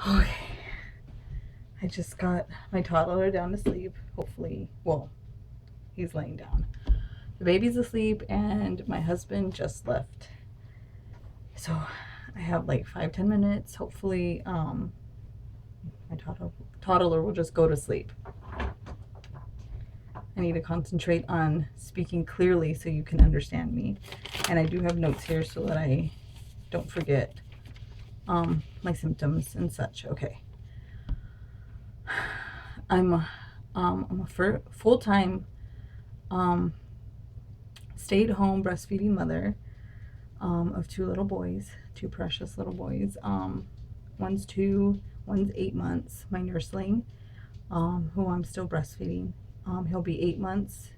Okay. I just got my toddler down to sleep. Hopefully, well, he's laying down. The baby's asleep and my husband just left. So I have like 5-10 minutes. Hopefully, my toddler will just go to sleep. I need to concentrate on speaking clearly so you can understand me. And I do have notes here so that I don't forget my symptoms and such. Okay. I'm a full-time stay-at-home breastfeeding mother of two little boys, two precious little boys. One's 2, one's 8 months. My nursling, who I'm still breastfeeding. He'll be 8 months,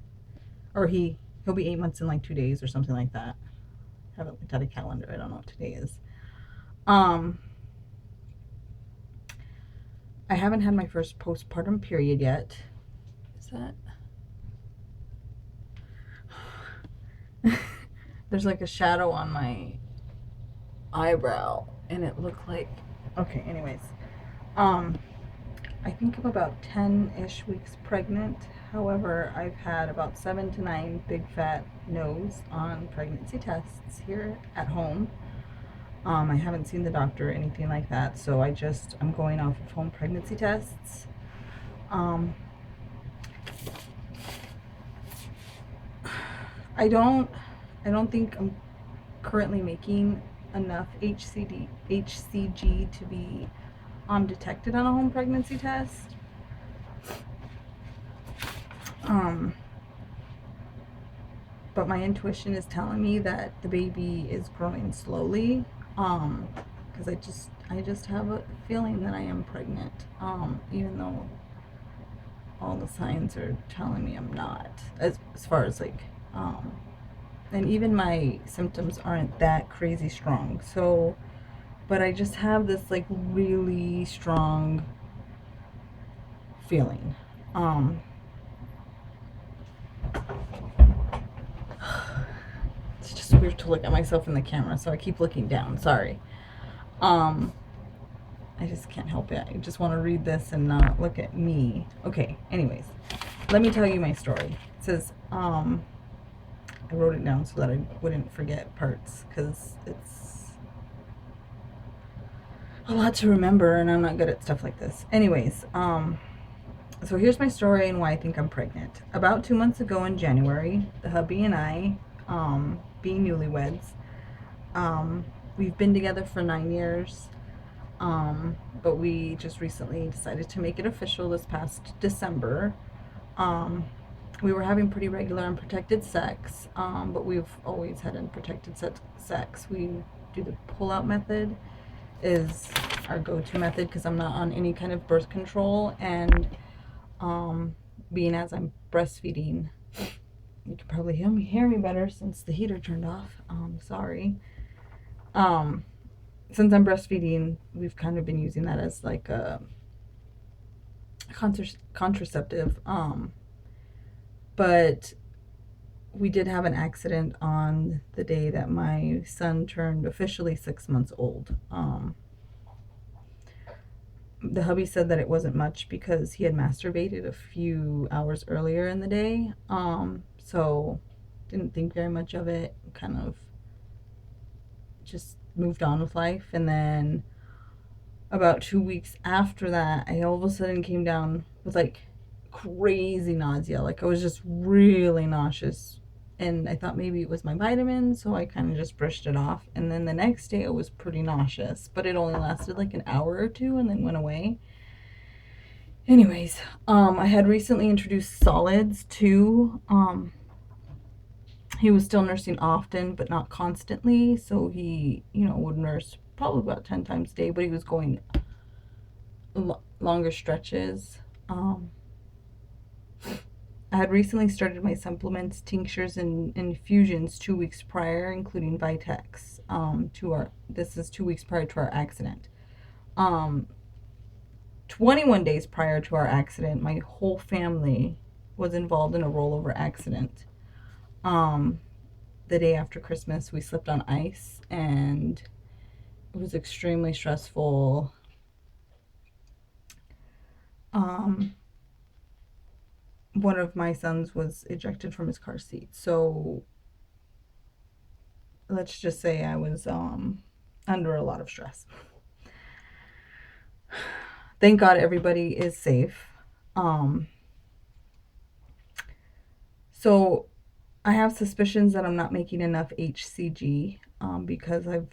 or he'll be 8 months in like 2 days or something like that. I haven't looked at a calendar. I don't know what today is. I haven't had my first postpartum period yet. Is that? There's like a shadow on my eyebrow and it looked like, okay, anyways. I think I'm about 10-ish weeks pregnant. However, I've had about 7 to 9 big fat no's on pregnancy tests here at home. I haven't seen the doctor or anything like that, so I'm going off of home pregnancy tests. I don't think I'm currently making enough HCG to be detected on a home pregnancy test. But my intuition is telling me that the baby is growing slowly. Because I just have a feeling that I am pregnant. Even though all the signs are telling me I'm not. As far as like, and even my symptoms aren't that crazy strong. So, but I just have this like really strong feeling. It's just weird to look at myself in the camera, so I keep looking down. Sorry. I just can't help it. I just want to read this and not look at me. Okay, anyways, let me tell you my story. It says, I wrote it down so that I wouldn't forget parts, because it's a lot to remember and I'm not good at stuff like this. Anyways, so here's my story and why I think I'm pregnant. About 2 months ago in January, the hubby and I, being newlyweds, we've been together for 9 years. But we just recently decided to make it official this past December. We were having pretty regular unprotected sex, but we've always had unprotected sex. We do the pull-out method is our go-to method because I'm not on any kind of birth control, and being as I'm breastfeeding, you can probably hear me better since the heater turned off. Sorry. Since I'm breastfeeding, we've kind of been using that as like a contraceptive. But we did have an accident on the day that my son turned officially 6 months old. The hubby said that it wasn't much because he had masturbated a few hours earlier in the day. So didn't think very much of it, kind of just moved on with life. And then about 2 weeks after that, I all of a sudden came down with like crazy nausea. Like I was just really nauseous. And I thought maybe it was my vitamins, so I kind of just brushed it off. And then the next day, it was pretty nauseous, but it only lasted like an hour or two and then went away. Anyways, I had recently introduced solids too. He was still nursing often, but not constantly. So he, would nurse probably about 10 times a day, but he was going longer stretches. I had recently started my supplements, tinctures, and infusions 2 weeks prior, including Vitex. This is 2 weeks prior to our accident. 21 days prior to our accident, my whole family was involved in a rollover accident. The day after Christmas, we slipped on ice, and it was extremely stressful. one of my sons was ejected from his car seat. So let's just say I was under a lot of stress. Thank God everybody is safe. So I have suspicions that I'm not making enough HCG because I've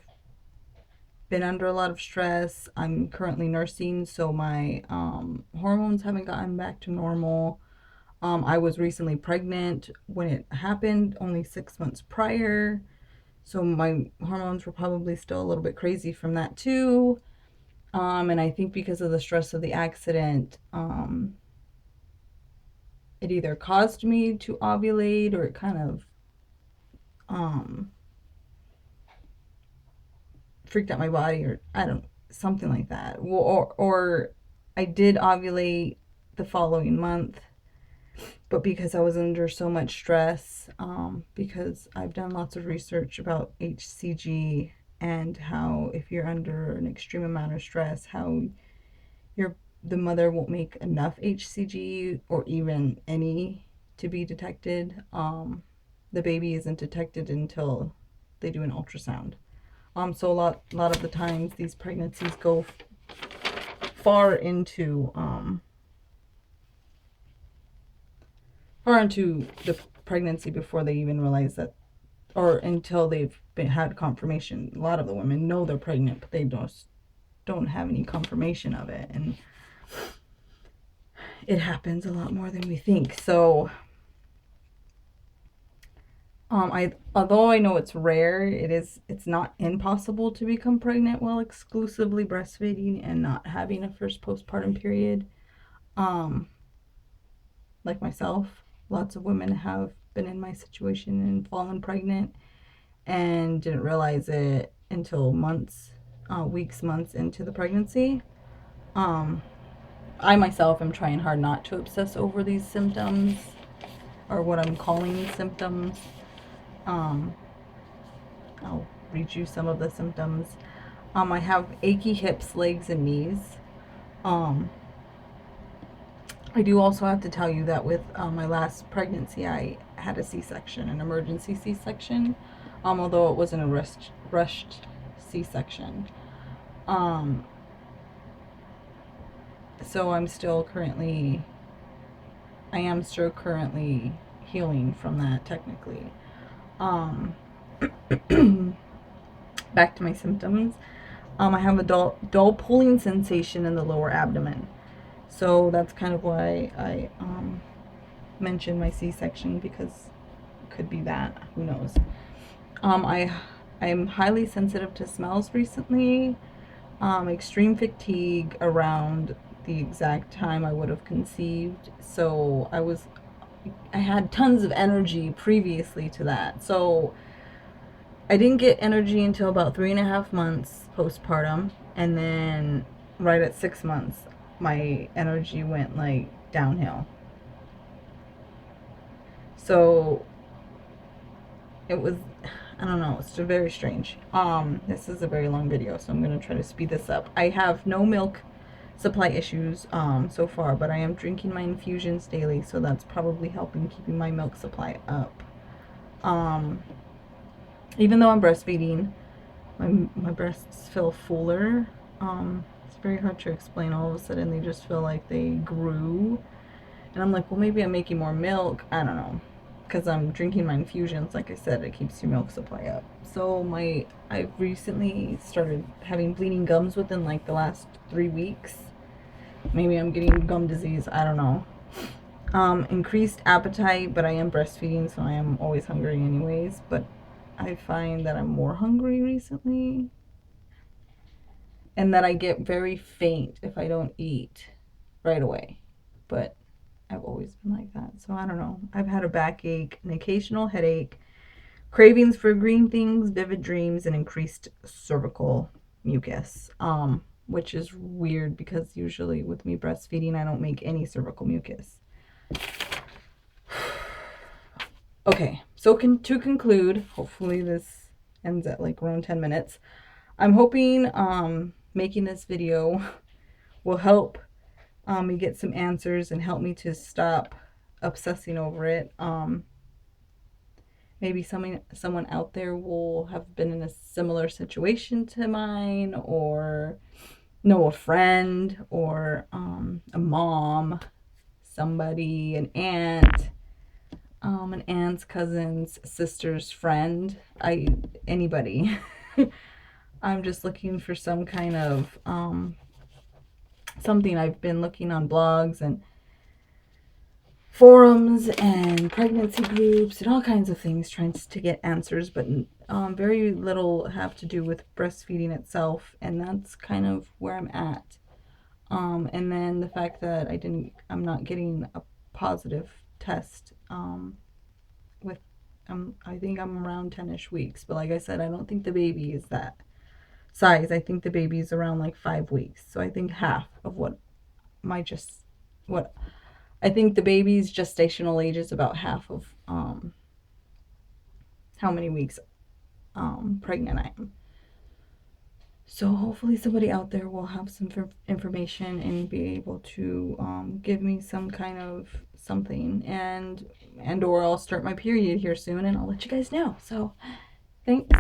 been under a lot of stress. I'm currently nursing, so my hormones haven't gotten back to normal. I was recently pregnant when it happened, only 6 months prior. So my hormones were probably still a little bit crazy from that too. And I think because of the stress of the accident, it either caused me to ovulate or it kind of freaked out my body, or I don't, something like that. Or I did ovulate the following month, but because I was under so much stress, because I've done lots of research about HCG and how if you're under an extreme amount of stress, how the mother won't make enough HCG or even any to be detected. The baby isn't detected until they do an ultrasound. So a lot of the times these pregnancies go far into the pregnancy before they even realize that, or until they've had confirmation. A lot of the women know they're pregnant, but they don't have any confirmation of it, and it happens a lot more than we think. So although I know it's rare, it's not impossible to become pregnant while exclusively breastfeeding and not having a first postpartum period. Like myself, lots of women have been in my situation and fallen pregnant and didn't realize it until weeks, months into the pregnancy. I myself am trying hard not to obsess over these symptoms, or what I'm calling symptoms. I'll read you some of the symptoms. I have achy hips, legs, and knees. I do also have to tell you that with my last pregnancy, I had a C-section, an emergency C-section, although it wasn't a rushed C-section. So I am still currently healing from that, technically. Back to my symptoms. I have a dull pulling sensation in the lower abdomen. So that's kind of why I mentioned my C-section, because it could be that. Who knows? I'm highly sensitive to smells recently. Extreme fatigue around the exact time I would have conceived. So I had tons of energy previously to that. So I didn't get energy until about 3.5 months postpartum, and then right at 6 months, my energy went like downhill. So it was, I don't know, it's very strange. This is a very long video, so I'm gonna try to speed this up. I have no milk supply issues so far, but I am drinking my infusions daily, so that's probably helping keeping my milk supply up. Even though I'm breastfeeding, my breasts feel fuller. It's very hard to explain. All of a sudden, they just feel like they grew. And I'm like, well, maybe I'm making more milk. I don't know. Because I'm drinking my infusions. Like I said, it keeps your milk supply up. So I've recently started having bleeding gums within like the last 3 weeks. Maybe I'm getting gum disease. I don't know. Increased appetite, but I am breastfeeding, so I am always hungry anyways. But I find that I'm more hungry recently, and that I get very faint if I don't eat right away. But I've always been like that, so I don't know. I've had a backache, an occasional headache, cravings for green things, vivid dreams, and increased cervical mucus, which is weird because usually with me breastfeeding, I don't make any cervical mucus. Okay, so to conclude, hopefully this ends at like around 10 minutes. I'm hoping making this video will help me get some answers and help me to stop obsessing over it. Maybe someone out there will have been in a similar situation to mine, or know a friend, or a mom, somebody, an aunt's cousin's sister's friend. Anybody. I'm just looking for some kind of something. I've been looking on blogs and forums and pregnancy groups and all kinds of things trying to get answers, but very little have to do with breastfeeding itself, and that's kind of where I'm at. And then the fact that I'm not getting a positive test with I think I'm around 10ish weeks, but like I said, I don't think the baby is that size. I think the baby's around like 5 weeks, so I think half of what I think the baby's gestational age is about half of how many weeks pregnant I am. So hopefully somebody out there will have some information and be able to give me some kind of something, and or I'll start my period here soon and I'll let you guys know. So thanks.